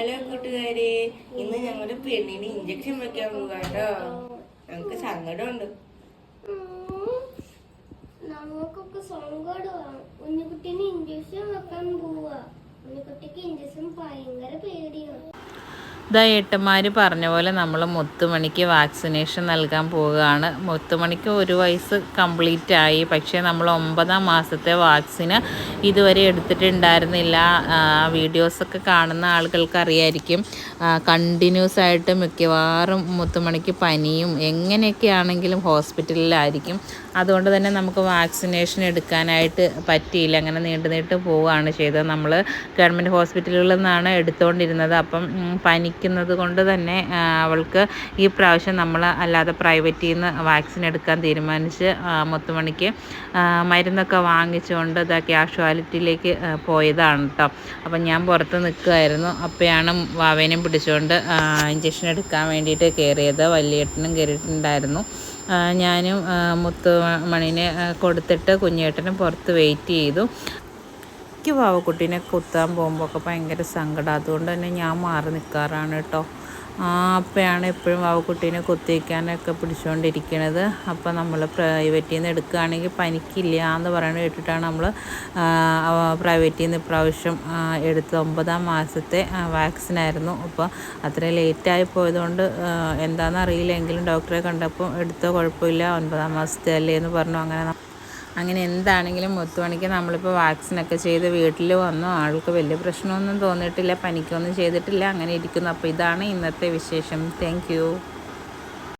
Hello കൂട്ടുകാരെ, ഇന്ന് ഞങ്ങളുടെ പെണ്ണിന് ഇഞ്ചക്ഷൻ വെക്കാൻ പോവാട്ടോ. ഞങ്ങക്ക് സങ്കടമുണ്ട്. നമുക്കൊക്കെ സങ്കടമാണ്. ഉണ്ണിക്കുട്ടിന് ഇഞ്ചക്ഷൻ വെക്കാൻ പോവാ. ഉണ്ണിക്കുട്ടിക്ക് ഇഞ്ചക്ഷൻ ഭയങ്കര പേടിയാണ്. ഏട്ടന്മാർ പറഞ്ഞ പോലെ നമ്മൾ മുത്തുമണിക്ക് വാക്സിനേഷൻ നൽകാൻ പോവുകയാണ്. മുത്തുമണിക്ക് 1 വയസ്സ് കംപ്ലീറ്റ് ആയി. പക്ഷേ നമ്മൾ 9ാം മാസത്തെ വാക്സിന് ഇതുവരെ എടുത്തിട്ടുണ്ടായിരുന്നില്ല. വീഡിയോസൊക്കെ കാണുന്ന ആളുകൾക്ക് അറിയായിരിക്കും. കണ്ടിന്യൂസ് ആയിട്ട് മിക്കവാറും മുത്തുമണിക്ക് പനിയും എങ്ങനെയൊക്കെ ആണെങ്കിലും ഹോസ്പിറ്റലിലായിരിക്കും. അതുകൊണ്ട് തന്നെ നമുക്ക് വാക്സിനേഷൻ എടുക്കാനായിട്ട് പറ്റിയില്ല. അങ്ങനെ നീണ്ടു പോവുകയാണ് ചെയ്തത്. നമ്മൾ ഗവൺമെൻറ് ഹോസ്പിറ്റലുകളിൽ നിന്നാണ് എടുത്തുകൊണ്ടിരുന്നത്. അപ്പം പനിക്കുന്നത് കൊണ്ട് തന്നെ അവൾക്ക് ഈ പ്രാവശ്യം നമ്മൾ അല്ലാതെ പ്രൈവറ്റിൽ നിന്ന് വാക്സിൻ എടുക്കാൻ തീരുമാനിച്ച് മുത്തുമണിക്ക് മരുന്നൊക്കെ വാങ്ങിച്ചുകൊണ്ട് ക്യാഷ്വാലിറ്റിയിലേക്ക് പോയതാണ് കേട്ടോ. അപ്പം ഞാൻ പുറത്ത് നിൽക്കുമായിരുന്നു. അപ്പോഴാണ് വാവേനെയും പിടിച്ചുകൊണ്ട് ഇഞ്ചക്ഷൻ എടുക്കാൻ വേണ്ടിയിട്ട് കയറിയത്. വലിയേട്ടനും കയറിയിട്ടുണ്ടായിരുന്നു. ഞാനും മുത്തുമണിനെ കൊടുത്തിട്ട് കുഞ്ഞേട്ടനും പുറത്ത് വെയിറ്റ് ചെയ്തു. എനിക്ക് വാവക്കുട്ടീനെ കുത്താൻ പോകുമ്പോൾ ഒക്കെ ഭയങ്കര സങ്കടം. അതുകൊണ്ട് തന്നെ ഞാൻ മാറി നിൽക്കാറാണ് കേട്ടോ. അപ്പോഴാണ് എപ്പോഴും വാവക്കുട്ടീനെ കുത്തിവയ്ക്കാനൊക്കെ പിടിച്ചുകൊണ്ടിരിക്കുന്നത്. അപ്പോൾ നമ്മൾ പ്രൈവറ്റിൽ നിന്ന് എടുക്കുകയാണെങ്കിൽ പനിക്കില്ല എന്ന് പറയുന്നത് കേട്ടിട്ടാണ് നമ്മൾ പ്രൈവറ്റിൽ നിന്ന് ഇപ്രാവശ്യം എടുത്തത്. 9ാം മാസത്തെ വാക്സിനായിരുന്നു. അപ്പോൾ അത്രയും ലേറ്റായി പോയതുകൊണ്ട് എന്താണെന്ന് അറിയില്ല. എങ്കിലും ഡോക്ടറെ കണ്ടപ്പോൾ എടുത്തോ കുഴപ്പമില്ല, 9ാം മാസത്തെ അല്ലേ എന്ന് പറഞ്ഞു. അങ്ങനെ എന്താണെങ്കിലും മുത്തുമണിക്ക് നമ്മളിപ്പോൾ വാക്സിനൊക്കെ ചെയ്ത് വീട്ടിൽ വന്നു. ആൾക്ക് വലിയ പ്രശ്നമൊന്നും തോന്നിയിട്ടില്ല, പനിക്കൊന്നും ചെയ്തിട്ടില്ല. അങ്ങനെ ഇരിക്കുന്നു. അപ്പോൾ ഇതാണ് ഇന്നത്തെ വിശേഷം. താങ്ക്